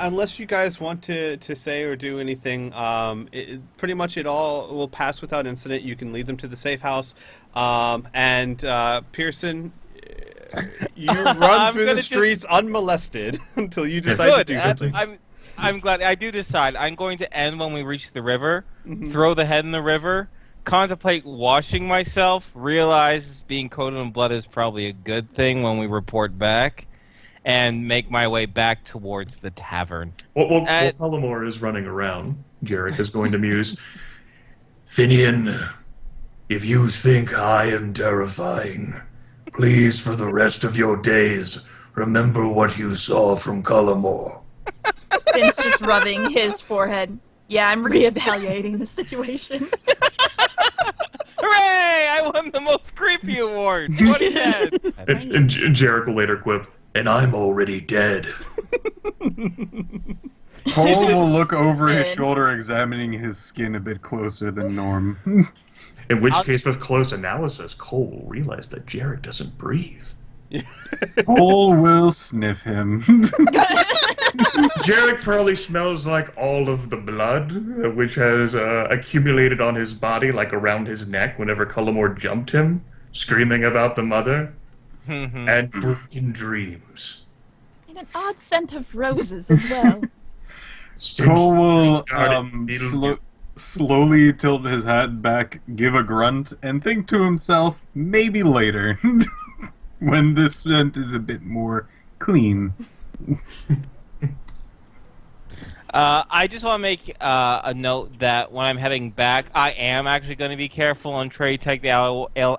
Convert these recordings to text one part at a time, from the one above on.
Unless you guys want to say or do anything, pretty much it all will pass without incident. You can lead them to the safe house. And Pearson, you run through the streets unmolested until you decide to do something. I'm glad. I do decide. I'm going to end when we reach the river, throw the head in the river, contemplate washing myself, realize being coated in blood is probably a good thing when we report back, and make my way back towards the tavern. While Tullamore is running around, Jarek is going to muse, Finian, if you think I am terrifying, please, for the rest of your days, remember what you saw from Tullamore. Finn's just rubbing his forehead. Yeah, I'm reevaluating the situation. Hooray! I won the most creepy award. What is that? And Jarek will later quip, and I'm already dead. Cole will look over his shoulder, examining his skin a bit closer than norm. In which case, with close analysis, Cole will realize that Jarek doesn't breathe. Cole will sniff him. Jarek probably smells like all of the blood, which has accumulated on his body, like around his neck, whenever Tullamore jumped him, screaming about the mother, and broken dreams. And an odd scent of roses as well. Cole will slowly tilt his hat back, give a grunt, and think to himself, maybe later, when this scent is a bit more clean. I just want to make a note that when I'm heading back, I am actually going to be careful and take the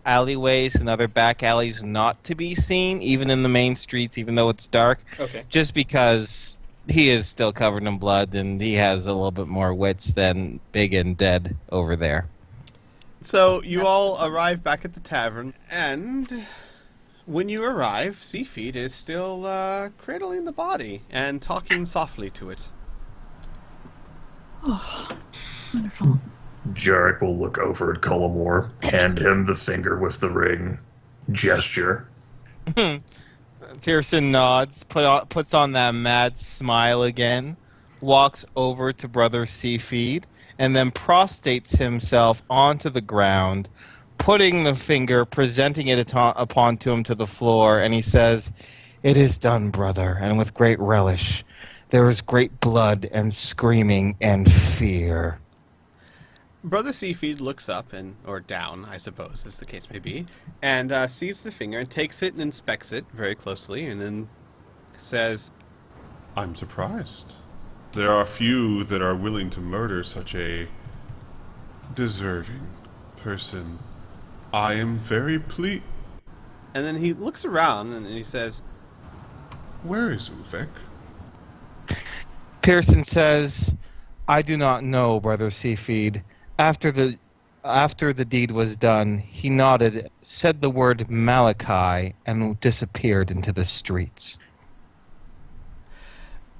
alleyways and other back alleys not to be seen, even in the main streets, even though it's dark. Okay. Just because he is still covered in blood and he has a little bit more wits than Big and Dead over there. So you all arrive back at the tavern, and when you arrive, Seafeed is still cradling the body and talking softly to it. Oh, wonderful. Jarek will look over at Tullamore, hand him the finger with the ring, gesture. Pearson nods, puts on that mad smile again, walks over to Brother Seafeed, and then prostrates himself onto the ground, putting the finger, presenting it upon to him to the floor, and he says, "It is done, brother, and with great relish. There is great blood and screaming and fear." Brother Seafeed looks up, or down, I suppose, as the case may be, and sees the finger and takes it and inspects it very closely, and then says, I'm surprised. There are few that are willing to murder such a deserving person. I am very pleased. And then he looks around and he says, Where is Uvek? Pearson says, "I do not know, Brother Seafeed. After the deed was done, he nodded, said the word Malachi, and disappeared into the streets."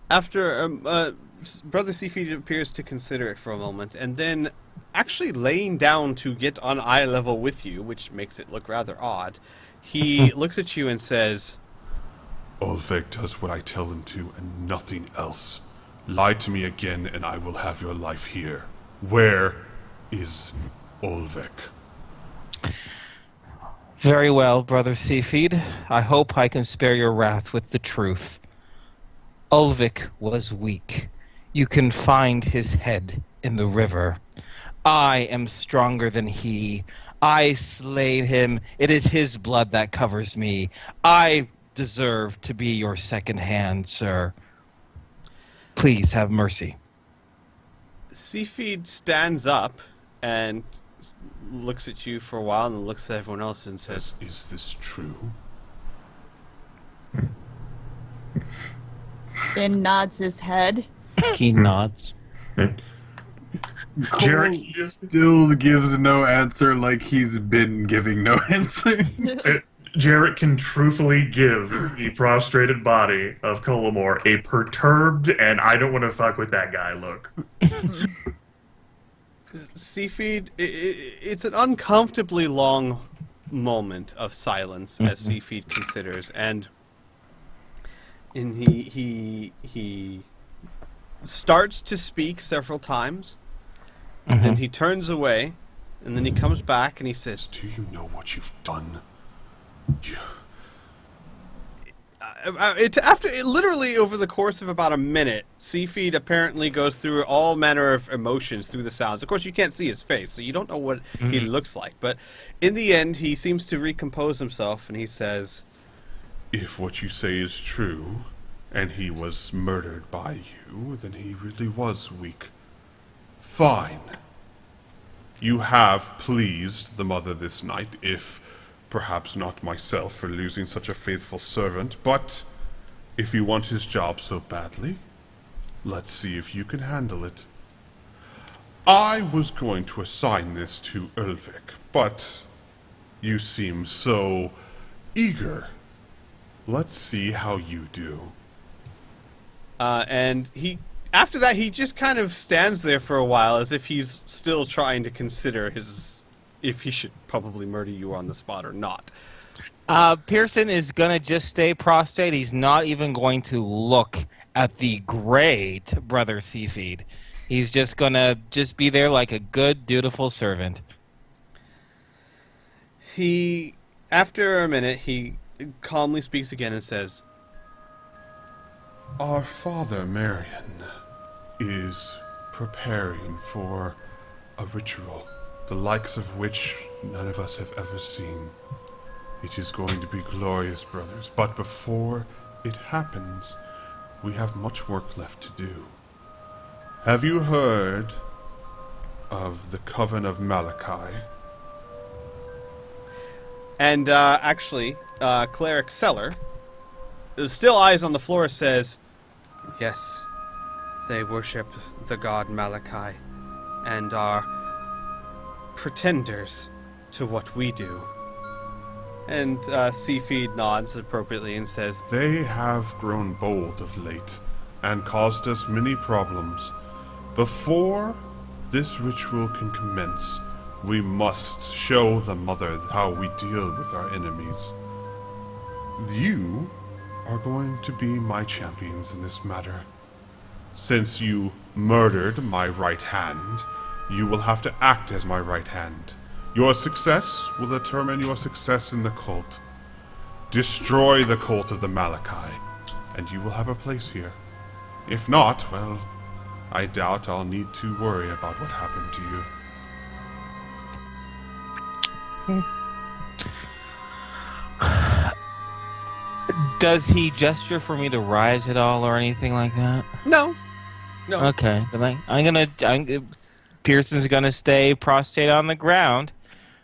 After Brother Seafeed appears to consider it for a moment, and then actually laying down to get on eye level with you, which makes it look rather odd, he looks at you and says, Ulvek does what I tell him to and nothing else. Lie to me again and I will have your life here. Where is Ulvek? Very well, Brother Seafeed. I hope I can spare your wrath with the truth. Ulvik was weak. You can find his head in the river. I am stronger than he. I slayed him. It is his blood that covers me. I deserve to be your second hand, sir. Please have mercy. Seafeed stands up and looks at you for a while and then looks at everyone else and says, Is this true? Finn nods his head. He nods. Jarek still gives no answer, like he's been giving no answer. Jarek can truthfully give the prostrated body of Tullamore a perturbed and I don't want to fuck with that guy look. Seafeed, it's an uncomfortably long moment of silence as Seafeed considers, and he starts to speak several times, Mm-hmm. and he turns away, and then he comes back and he says, Do you know what you've done? You... literally over the course of about a minute, Seafeed apparently goes through all manner of emotions through the sounds. Of course, you can't see his face, so you don't know what he looks like. But in the end, he seems to recompose himself, and he says, If what you say is true, and he was murdered by you, then he really was weak. Fine. You have pleased the mother this night, if perhaps not myself for losing such a faithful servant, but if you want his job so badly, let's see if you can handle it. I was going to assign this to Ulvik, but you seem so eager. Let's see how you do. and after that, he just kind of stands there for a while as if he's still trying to consider if he should probably murder you on the spot or not. Pearson is going to just stay prostrate. He's not even going to look at the great Brother Seafeed. He's just going to be there like a good, dutiful servant. After a minute, he calmly speaks again and says, Our father, Marion, is preparing for a ritual, the likes of which none of us have ever seen. It is going to be glorious, brothers, but before it happens, we have much work left to do. Have you heard of the Coven of Malachi? And actually, Cleric Seller, still eyes on the floor, says, Yes, they worship the god Malachi and are pretenders to what we do. And Seafeed nods appropriately and says, They have grown bold of late and caused us many problems. Before this ritual can commence, we must show the Mother how we deal with our enemies. You are going to be my champions in this matter. Since you murdered my right hand, you will have to act as my right hand. Your success will determine your success in the cult. Destroy the cult of the Malachi, and you will have a place here. If not, well, I doubt I'll need to worry about what happened to you. Does he gesture for me to rise at all or anything like that? No. Okay, then Pearson's gonna stay prostrate on the ground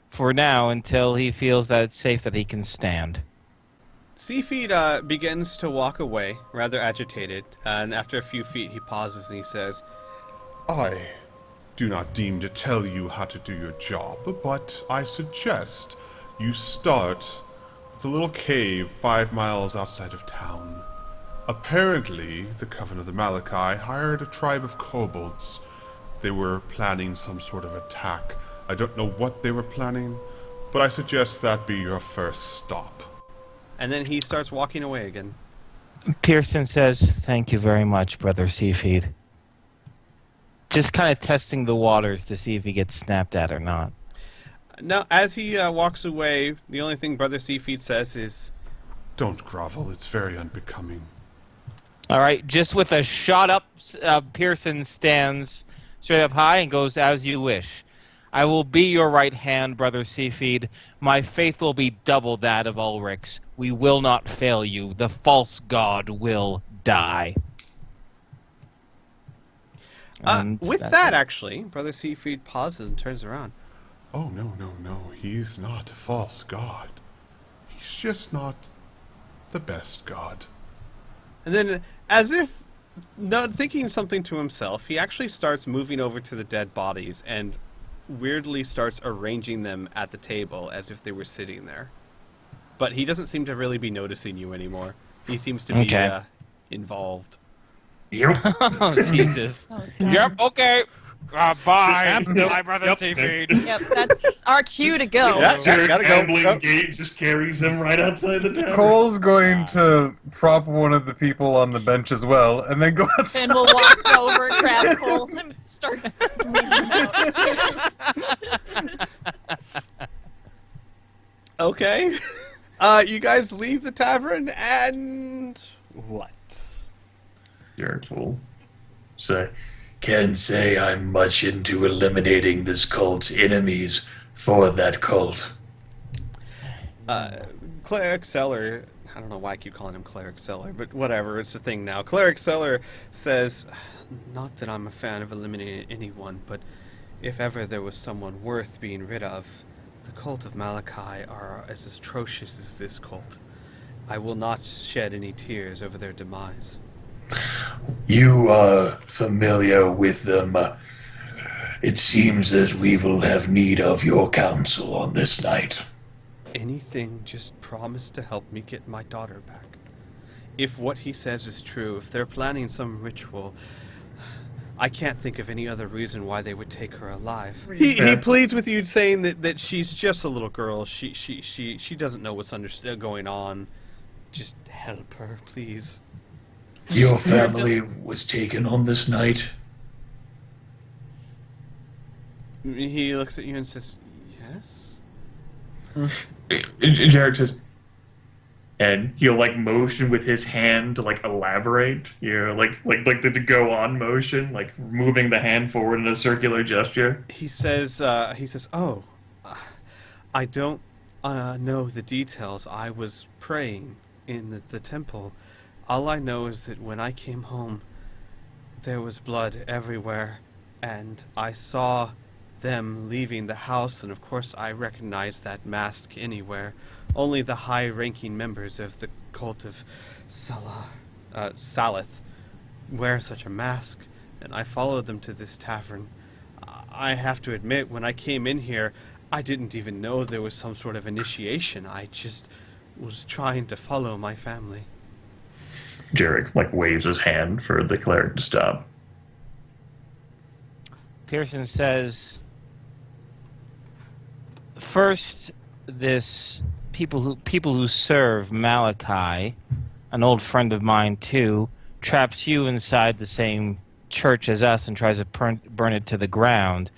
for now until he feels that it's safe that he can stand. Seafeed begins to walk away, rather agitated, and after a few feet he pauses and he says, I do not deem to tell you how to do your job, but I suggest you start with a little cave 5 miles outside of town. Apparently, the Coven of the Malachi hired a tribe of kobolds. They were planning some sort of attack. I don't know what they were planning, but I suggest that be your first stop. And then he starts walking away again. Pearson says, "Thank you very much, Brother Seafeed." Just kind of testing the waters to see if he gets snapped at or not. Now, as he walks away, the only thing Brother Seafeed says is, Don't grovel, it's very unbecoming. All right, just with a shot up, Pearson stands straight up high and goes, "As you wish. I will be your right hand, Brother Seafeed. My faith will be double that of Ulrich's. We will not fail you. The false god will die." with that, actually, Brother Seafeed pauses and turns around. Oh, no. He's not a false god. He's just not the best god. And then, as if not thinking something to himself, he actually starts moving over to the dead bodies and weirdly starts arranging them at the table as if they were sitting there. But he doesn't seem to really be noticing you anymore. He seems to be involved. Yep. Oh, Jesus. Oh, God. Yep, okay. Bye. Bye, brother Seafood. Yep, that's our cue to go. Yeah. Jared's gotta go. gambling Yep. gate just carries him right outside the tavern. Cole's going to prop one of the people on the bench as well, and then go outside. And we'll walk over, grab Cole, and start moving out. Okay. You guys leave the tavern, and what? Jarek will say, "Can't say I'm much into eliminating this cult's enemies for that cult." Cleric Seller, I don't know why I keep calling him Cleric Seller, but whatever, it's a thing now. Cleric Seller says, not that I'm a fan of eliminating anyone, but if ever there was someone worth being rid of, the cult of Malachi are as atrocious as this cult. I will not shed any tears over their demise. You are familiar with them. It seems as we will have need of your counsel on this night. Anything, just promise to help me get my daughter back. If what he says is true, if they're planning some ritual, I can't think of any other reason why they would take her alive. He pleads with you, saying that she's just a little girl. She doesn't know what's going on. Just help her, please. Your family was taken on this night? He looks at you and says, yes? Jarek says, and he'll like motion with his hand to like elaborate, like the go on motion, like moving the hand forward in a circular gesture. He says, oh, I don't know the details. I was praying in the temple. All I know is that when I came home, there was blood everywhere, and I saw them leaving the house, and of course I recognized that mask anywhere. Only the high-ranking members of the cult of Salith wear such a mask, and I followed them to this tavern. I have to admit, when I came in here, I didn't even know there was some sort of initiation. I just was trying to follow my family. Jarek like waves his hand for the cleric to stop. Pearson says, first, this people who serve Malachi, an old friend of mine too, traps you inside the same church as us and tries to burn it to the ground.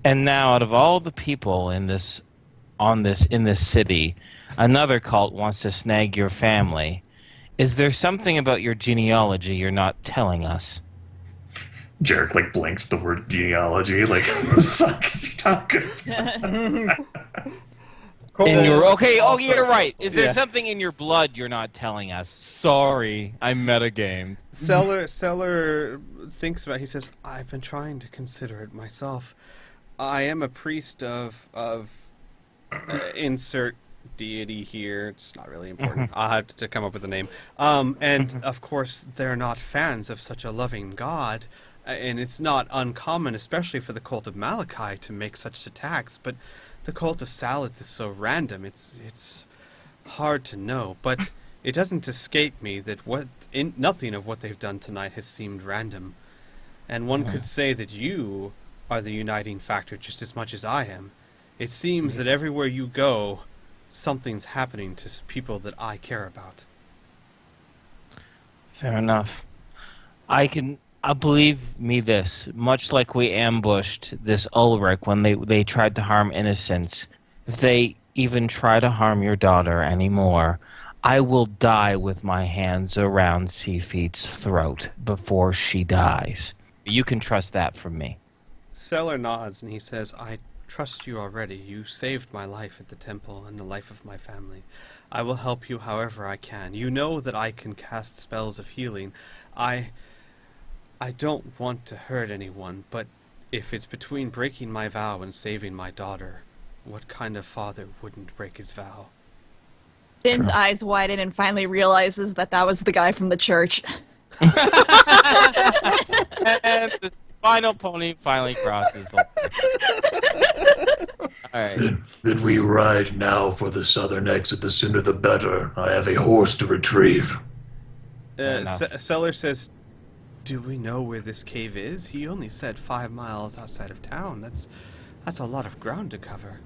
And now, out of all the people in this city, another cult wants to snag your family. Is there something about your genealogy you're not telling us? Jarek like blinks the word genealogy, like what the fuck is he talking about? You're right. Is there something in your blood you're not telling us? Sorry, I metagamed. Seller thinks about it. He says, I've been trying to consider it myself. I am a priest of insert deity here. It's not really important. I'll have to come up with a name. And of course, they're not fans of such a loving God. And it's not uncommon, especially for the cult of Malachi, to make such attacks. But the cult of Salith is so random. It's hard to know. But it doesn't escape me that nothing of what they've done tonight has seemed random. And one could say that you are the uniting factor just as much as I am. It seems that everywhere you go, something's happening to people that I care about. Fair enough. I believe me this, much like we ambushed this Ulrich when they tried to harm innocents, if they even try to harm your daughter anymore, I will die with my hands around Seafeet's throat before she dies. You can trust that from me. Seller nods and he says, I trust you already. You saved my life at the temple and the life of my family. I will help you however I can. You know that I can cast spells of healing. I don't want to hurt anyone, but if it's between breaking my vow and saving my daughter, what kind of father wouldn't break his vow? Finn's eyes widen and finally realizes that was the guy from the church. And the final pony finally crosses. Alright. Then we ride now for the southern exit. The sooner the better. I have a horse to retrieve. Seller says, Do we know where this cave is? He only said 5 miles outside of town. That's a lot of ground to cover.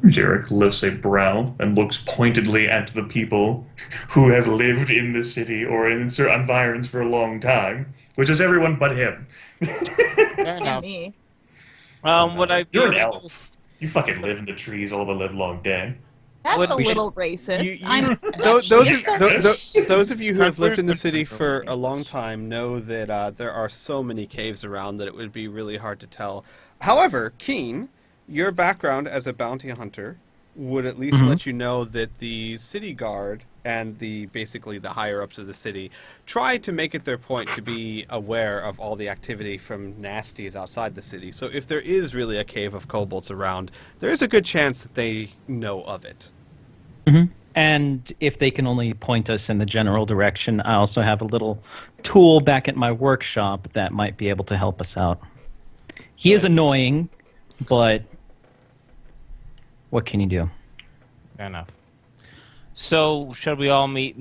Jarek lifts a brow and looks pointedly at the people who have lived in the city or in certain environs for a long time, which is everyone but him. Fair And enough. me. Would I be You're an able- elf. You fucking live in the trees all the live long day. That's What a we little racist. You- I'm Those of you who have lived in the city Okay. for a long time know that there are so many caves around that it would be really hard to tell. However, Keen, your background as a bounty hunter would at least let you know that the city guard and basically the higher ups of the city try to make it their point to be aware of all the activity from nasties outside the city. So if there is really a cave of kobolds around, there is a good chance that they know of it. And if they can only point us in the general direction, I also have a little tool back at my workshop that might be able to help us out. He is annoying, but what can you do? Fair enough. So, should we all meet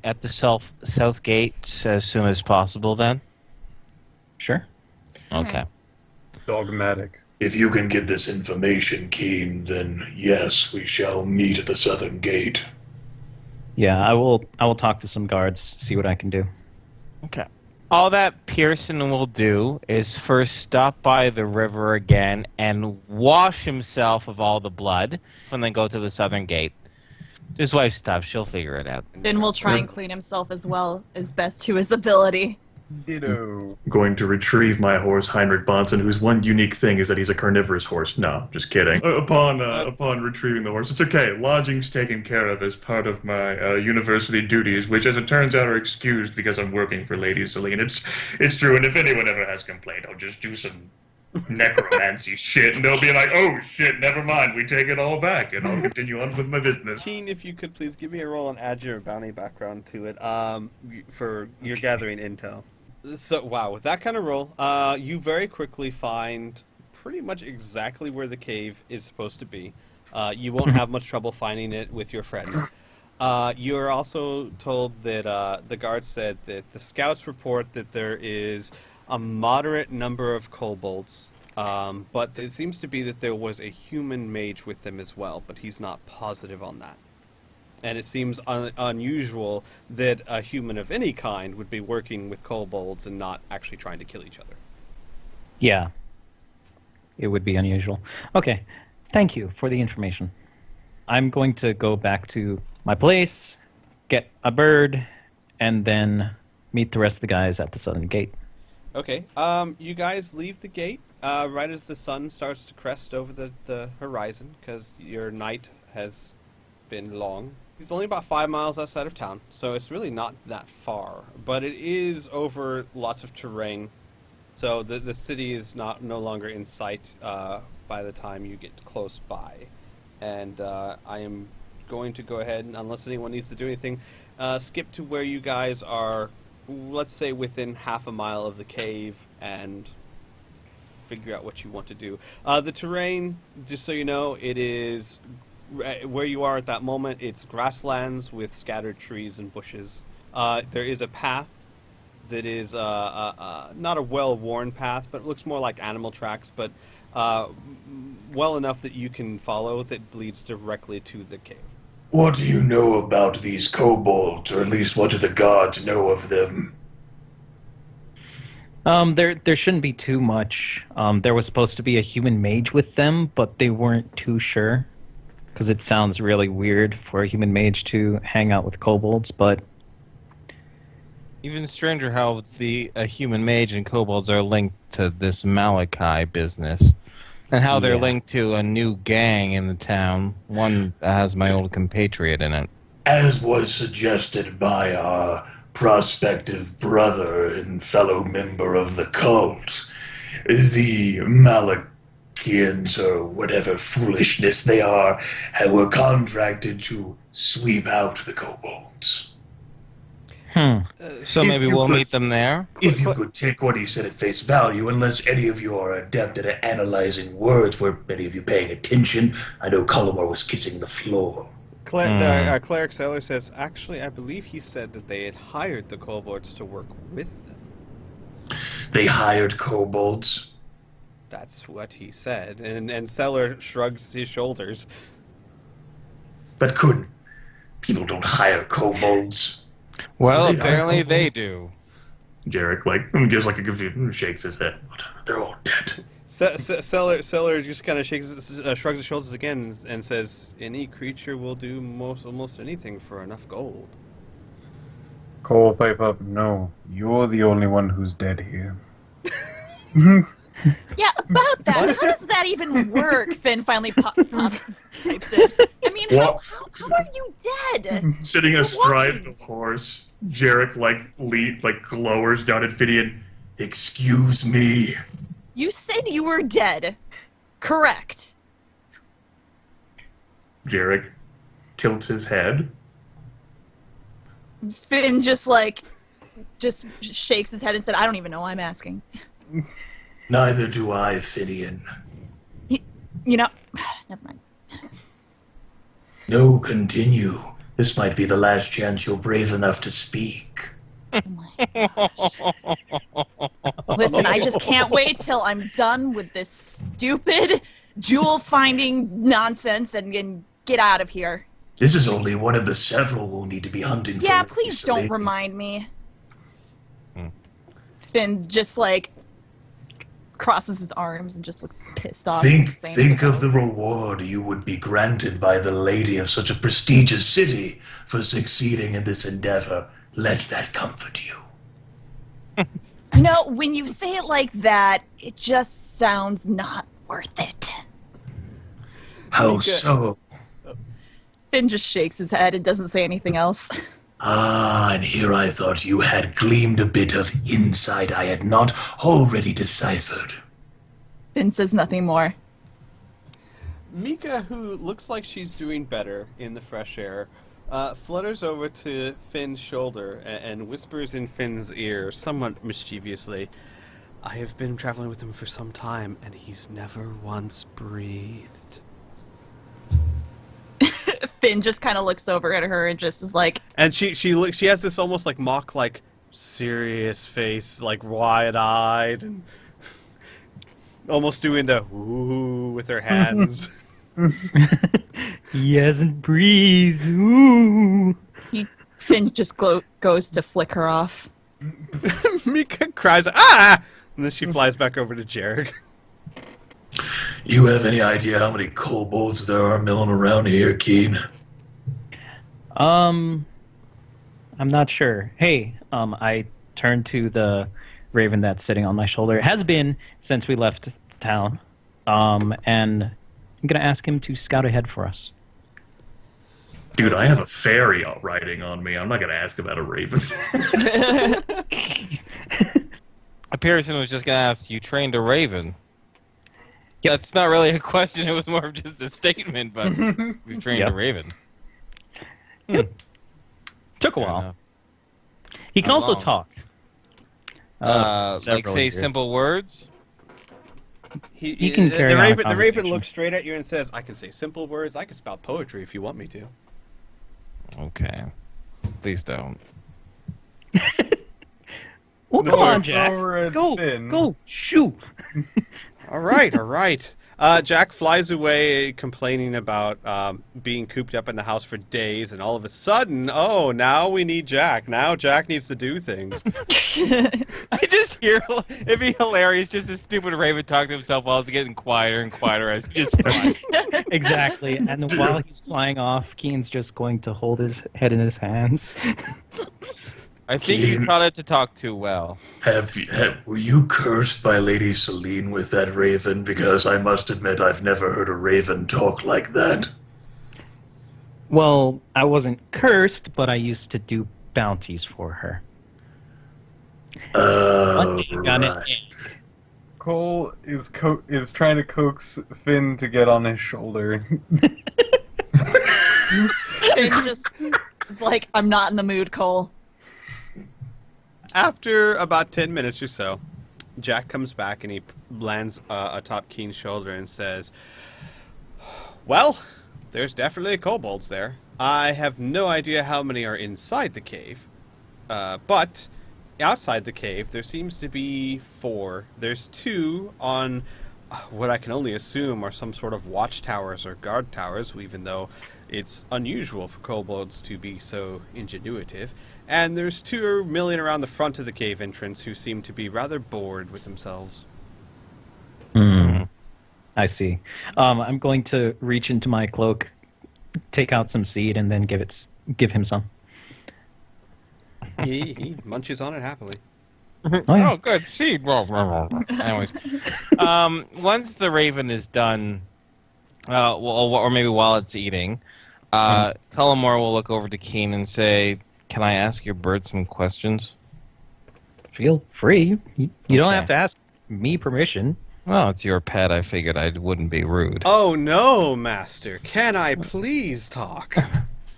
at the south gate as soon as possible then? Sure. Okay. Dogmatic. If you can get this information, Keen, then yes, we shall meet at the southern gate. Yeah, I will talk to some guards, see what I can do. Okay. All that Pearson will do is first stop by the river again and wash himself of all the blood, and then go to the southern gate. His wife's tough. She'll figure it out. Then we'll try and clean himself as well as best to his ability. Ditto. Going to retrieve my horse, Heinrich Bonson, whose one unique thing is that he's a carnivorous horse. No, just kidding. Upon retrieving the horse, it's okay. Lodging's taken care of as part of my university duties, which, as it turns out, are excused because I'm working for Lady Celine. It's true, and if anyone ever has complained, I'll just do some necromancy shit, and they'll be like, oh shit, never mind, we take it all back, and I'll continue on with my business. Keen, if you could please give me a roll and add your bounty background to it, for your gathering intel. So, wow, with that kind of roll, you very quickly find pretty much exactly where the cave is supposed to be. You won't have much trouble finding it with your friend. You're also told that the guard said that the scouts report that there is a moderate number of kobolds, but it seems to be that there was a human mage with them as well, but he's not positive on that. And it seems unusual that a human of any kind would be working with kobolds and not actually trying to kill each other. Yeah. It would be unusual. Okay. Thank you for the information. I'm going to go back to my place, get a bird, and then meet the rest of the guys at the southern gate. Okay, you guys leave the gate right as the sun starts to crest over the horizon, because your night has been long. It's only about 5 miles outside of town, so it's really not that far. But it is over lots of terrain, so the city is no longer in sight by the time you get close by. And I am going to go ahead, and unless anyone needs to do anything, skip to where you guys are, let's say within half a mile of the cave, and figure out what you want to do. The terrain, just so you know, it is where you are at that moment. It's grasslands with scattered trees and bushes. There is a path that is not a well-worn path, but it looks more like animal tracks, but well enough that you can follow, that leads directly to the cave. What do you know about these kobolds, or at least what do the gods know of them? There shouldn't be too much. There was supposed to be a human mage with them, but they weren't too sure. Because it sounds really weird for a human mage to hang out with kobolds, but... Even stranger how a human mage and kobolds are linked to this Malachi business. And how they're linked to a new gang in the town, one that has my old compatriot in it. As was suggested by our prospective brother and fellow member of the cult, the Malachians, or whatever foolishness they are, were contracted to sweep out the kobolds. So maybe we'll meet them there? If you could take what he said at face value, unless any of you are adept at analyzing words, were any of you paying attention? I know Colomar was kissing the floor. Cleric Sailor says, actually, I believe he said that they had hired the kobolds to work with them. They hired kobolds. That's what he said. And Sailor shrugs his shoulders. That couldn't. People don't hire kobolds. Well, They are apparently they kobolds. do. Jarek gives a confused, shakes his head. They're all dead. Sailor just kind of shrugs his shoulders again and says, any creature will do almost anything for enough gold. Cole, pipe up. No, you're the only one who's dead here. Yeah, about that. How does that even work? Finn finally pipes in. I mean, how are you dead? Sitting astride the horse, Jarek glowers down at Finian. Excuse me. You said you were dead. Correct. Jarek tilts his head. Finn just shakes his head and said, I don't even know why I'm asking. Neither do I, Finian. You know, never mind. No, continue. This might be the last chance you're brave enough to speak. Oh my gosh. Listen, I just can't wait till I'm done with this stupid jewel-finding nonsense and get out of here. This is only one of the several we'll need to be hunting for. Yeah, please don't remind me. Finn just crosses his arms and just looks pissed off. Think of the reward you would be granted by the lady of such a prestigious city for succeeding in this endeavor. Let that comfort you. You know, when you say it like that, it just sounds not worth it. How so? Finn just shakes his head and doesn't say anything else. Ah, and here I thought you had gleamed a bit of insight I had not already deciphered. Finn says nothing more. Mika, who looks like she's doing better in the fresh air, flutters over to Finn's shoulder and whispers in Finn's ear, somewhat mischievously, I have been traveling with him for some time, and he's never once breathed. Finn just kind of looks over at her and just is like... And she has this almost mock, serious face, wide-eyed, and almost doing the ooh with her hands. He hasn't breathed. Ooh. Finn just goes to flick her off. Mika cries, ah! And then she flies back over to Jarek. You have any idea how many kobolds there are milling around here, Keen? I'm not sure. Hey, I turned to the raven that's sitting on my shoulder. It has been since we left town. And I'm gonna ask him to scout ahead for us. Dude, I have a fairy riding on me. I'm not gonna ask about a raven. Pearson was just gonna ask, you trained a raven? Yeah, it's not really a question, it was more of just a statement, but we trained a raven. Took a while. He can How also long? talk. Say years. simple words? He can carry on a the raven conversation. looks straight at you and says, I can say simple words, I can spout poetry if you want me to. Okay. Please don't. Well, come on, Jack. Over at Go, Finn. go, shoot. All right. Jack flies away complaining about being cooped up in the house for days, and all of a sudden, now we need Jack. Now Jack needs to do things. I just hear, it'd be hilarious, just a stupid raven talk to himself while he's getting quieter and quieter as he just flies. Exactly. And while he's flying off, Keen's just going to hold his head in his hands. I think you taught it to talk too well. Were you cursed by Lady Celine with that raven? Because I must admit I've never heard a raven talk like that. Well, I wasn't cursed, but I used to do bounties for her. One day I got an Right. egg. Cole is trying to coax Finn to get on his shoulder. Finn just is like, I'm not in the mood, Cole. After about 10 minutes or so, Jack comes back and he lands atop Keen's shoulder and says, well, there's definitely kobolds there. I have no idea how many are inside the cave, but outside the cave there seems to be 4. There's 2 on what I can only assume are some sort of watchtowers or guard towers, even though it's unusual for kobolds to be so ingenuitive. And there's 2 milling around the front of the cave entrance who seem to be rather bored with themselves. I see. I'm going to reach into my cloak, take out some seed, and then give him some. He munches on it happily. Oh, yeah. Oh, good. Seed. Anyways, once the raven is done, or maybe while it's eating, Cullimore will look over to Keen and say, "Can I ask your bird some questions?" Feel free. You don't Okay. have to ask me permission. Well, it's your pet. I figured I wouldn't be rude. Oh no, Master! Can I please talk?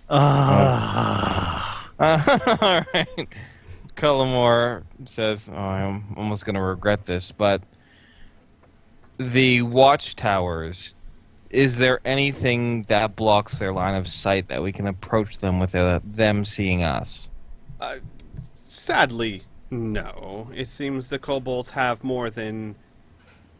All right. Cullimore says, "Oh, I'm almost going to regret this, but the watchtowers, is there anything that blocks their line of sight that we can approach them without them seeing us?" Sadly, no. It seems the kobolds have more than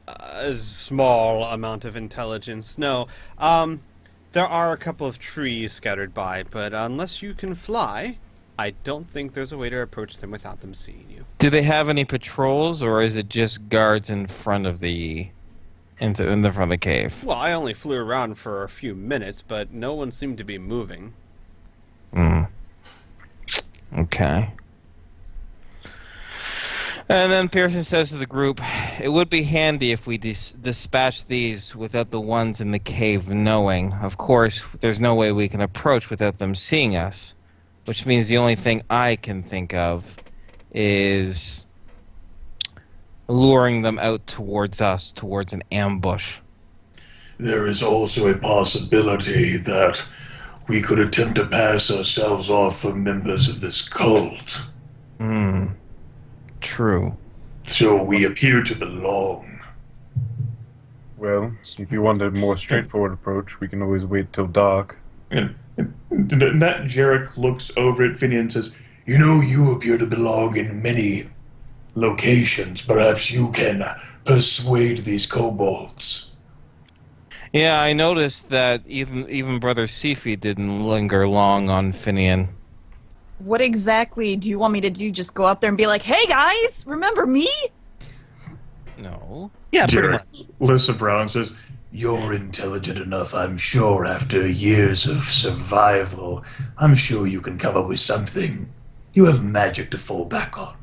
a small amount of intelligence. No, there are a couple of trees scattered by, but unless you can fly, I don't think there's a way to approach them without them seeing you. Do they have any patrols, or is it just guards in front of the in the front of the cave? Well, I only flew around for a few minutes, but no one seemed to be moving. Okay. And then Pearson says to the group, "It would be handy if we dispatch these without the ones in the cave knowing. Of course, there's no way we can approach without them seeing us, which means the only thing I can think of is luring them out towards us, towards an ambush." There is also a possibility that we could attempt to pass ourselves off for members of this cult. True. So we appear to belong. Well, if you want a more straightforward approach, we can always wait till dark. And that Jarek looks over at Finney and says, "You know, you appear to belong in many locations. Perhaps you can persuade these kobolds." Yeah, I noticed that even Brother Sifi didn't linger long on Finian. What exactly do you want me to do? Just go up there and be like, "Hey guys, remember me?" No. Yeah, pretty Jarek much. lifts a brow and says, "You're intelligent enough, I'm sure, after years of survival. I'm sure you can come up with something. You have magic to fall back on."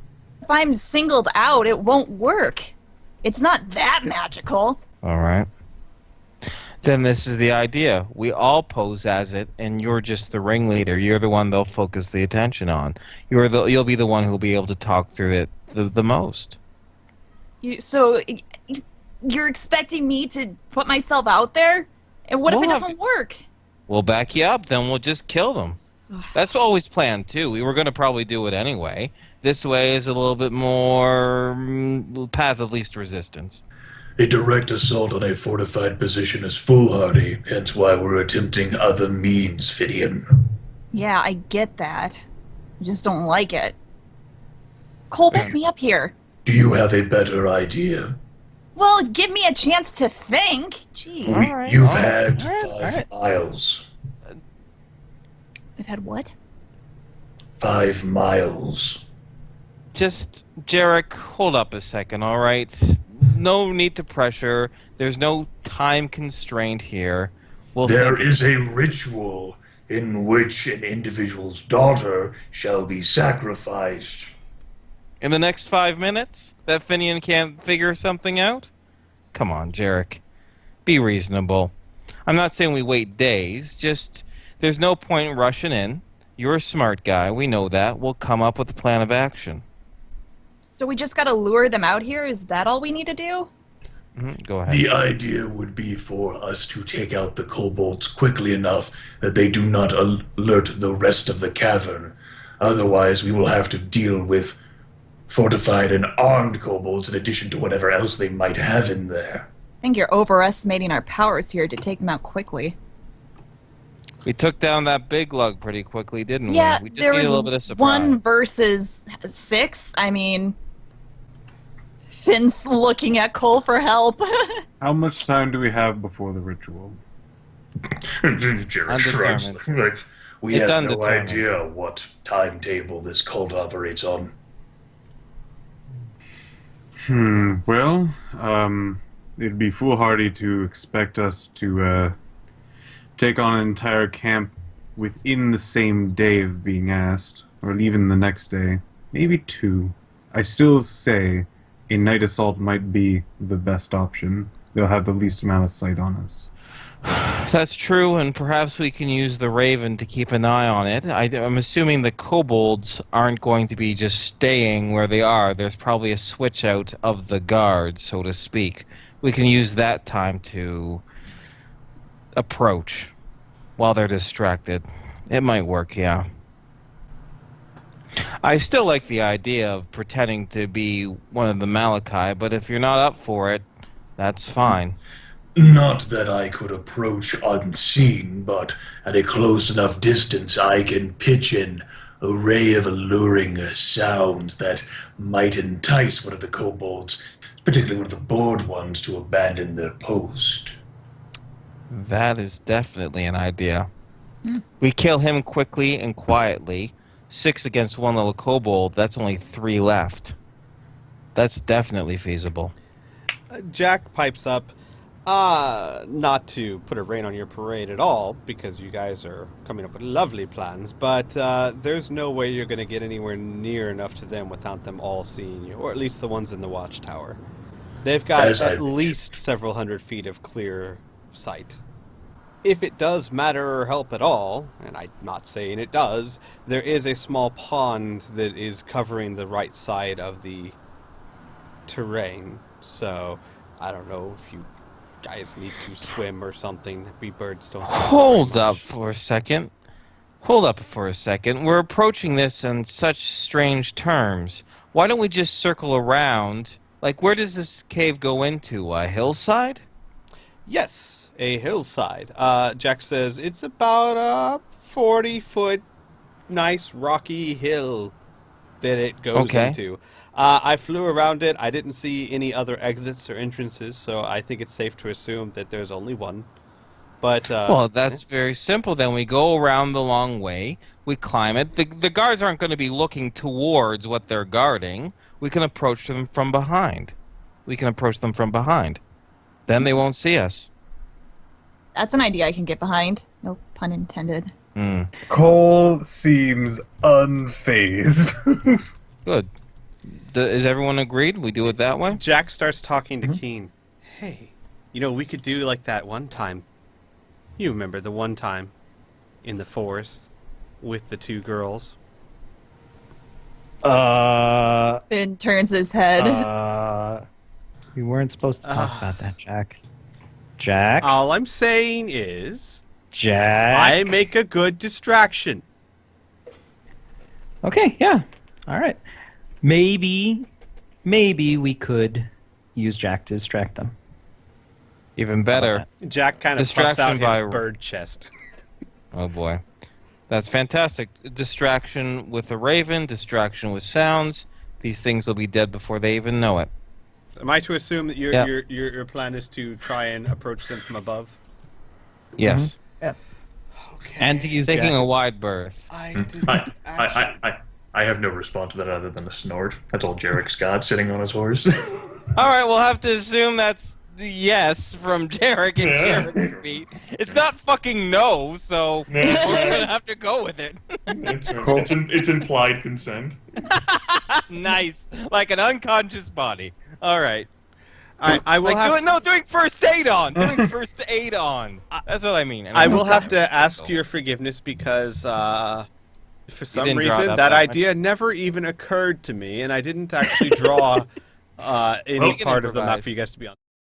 If I'm singled out, it won't work. It's not that magical. All right. Then this is the idea. We all pose as it, and you're just the ringleader. You're the one they'll focus the attention on. You'll be the one who'll be able to talk through it the most. So you're expecting me to put myself out there? And what if it We'll have- doesn't work? We'll back you up, then we'll just kill them. That's always planned, too. We were going to probably do it anyway. This way is a little bit more path of least resistance. A direct assault on a fortified position is foolhardy, hence why we're attempting other means, Fidian. Yeah, I get that. I just don't like it. Cole, back me up here. Do you have a better idea? Well, give me a chance to think. Jeez. You've had 5 miles. I've had what? 5 miles. Just, Jarek, hold up a second, all right? No need to pressure. There's no time constraint here. There is a ritual in which an individual's daughter shall be sacrificed. In the next 5 minutes? That Finian can't figure something out? Come on, Jarek. Be reasonable. I'm not saying we wait days, just there's no point rushing in. You're a smart guy, we know that. We'll come up with a plan of action. So we just gotta lure them out here? Is that all we need to do? Go ahead. The idea would be for us to take out the kobolds quickly enough that they do not alert the rest of the cavern. Otherwise, we will have to deal with fortified and armed kobolds in addition to whatever else they might have in there. I think you're overestimating our powers here to take them out quickly. We took down that big lug pretty quickly, didn't Yeah, we? We just there need was a little bit of surprise. 1 versus 6. I mean, Finn's looking at Cole for help. How much time do we have before the ritual? Jarek shrugs. Undetermined. Like, we It's have no undetermined. idea what timetable this cult operates on. Well, it'd be foolhardy to expect us to take on an entire camp within the same day of being asked, or even the next day. Maybe 2. I still say a night assault might be the best option. They'll have the least amount of sight on us. That's true, and perhaps we can use the Raven to keep an eye on it. I'm assuming the kobolds aren't going to be just staying where they are. There's probably a switch out of the guards, so to speak. We can use that time to approach while they're distracted. It might work, yeah. I still like the idea of pretending to be one of the Malachi, but if you're not up for it, that's fine. Not that I could approach unseen, but at a close enough distance I can pitch an array of alluring sounds that might entice one of the kobolds, particularly one of the bored ones, to abandon their post. That is definitely an idea. We kill him quickly and quietly. 6 against 1 little kobold, that's only 3 left. That's definitely feasible. Jack pipes up, not to put a rein on your parade at all, because you guys are coming up with lovely plans, but there's no way you're going to get anywhere near enough to them without them all seeing you, or at least the ones in the watchtower. They've got at least several hundred feet of clear sight. If it does matter or help at all, and I'm not saying it does, there is a small pond that is covering the right side of the terrain, so I don't know if you guys need to swim or something. We birds don't. Hold up for a second. Hold up for a second. We're approaching this on such strange terms. Why don't we just circle around? Like, where does this cave go into? A hillside? Yes, a hillside. Jack says it's about a 40-foot nice rocky hill that it goes into. I flew around it. I didn't see any other exits or entrances, so I think it's safe to assume that there's only one. But well, that's very simple. Then we go around the long way. We climb it. The guards aren't going to be looking towards what they're guarding. We can approach them from behind. Then they won't see us. That's an idea I can get behind. No pun intended. Cole seems unfazed. Good. Is everyone agreed? We do it that way? Jack starts talking to Keen. Hey, we could do like that one time. You remember the one time in the forest with the 2 girls? Finn turns his head. We weren't supposed to talk about that, Jack. Jack? All I'm saying is, Jack? I make a good distraction. Okay, yeah. All right. Maybe we could use Jack to distract them. Even better. Jack kind of puffs out Distraction by- his bird chest. Oh boy. That's fantastic. Distraction with a raven, distraction with sounds. These things will be dead before they even know it. Am I to assume that your plan is to try and approach them from above? Yes. Yep. Okay. And to use Taking Jack. a wide berth. I didn't actually... I have no response to that other than a snort. That's all Jarek's got sitting on his horse. All right, we'll have to assume that's the yes from Jarek and Jarek's feet. It's not fucking no, so we're gonna have to go with it. It's implied consent. Nice, like an unconscious body. All right. I will have doing first aid on. Doing first aid on. That's what I mean. I will have to ask your forgiveness because for some didn't draw it reason up that that idea never even occurred to me, and I didn't actually draw any can part of the map improvise. for you guys to be on.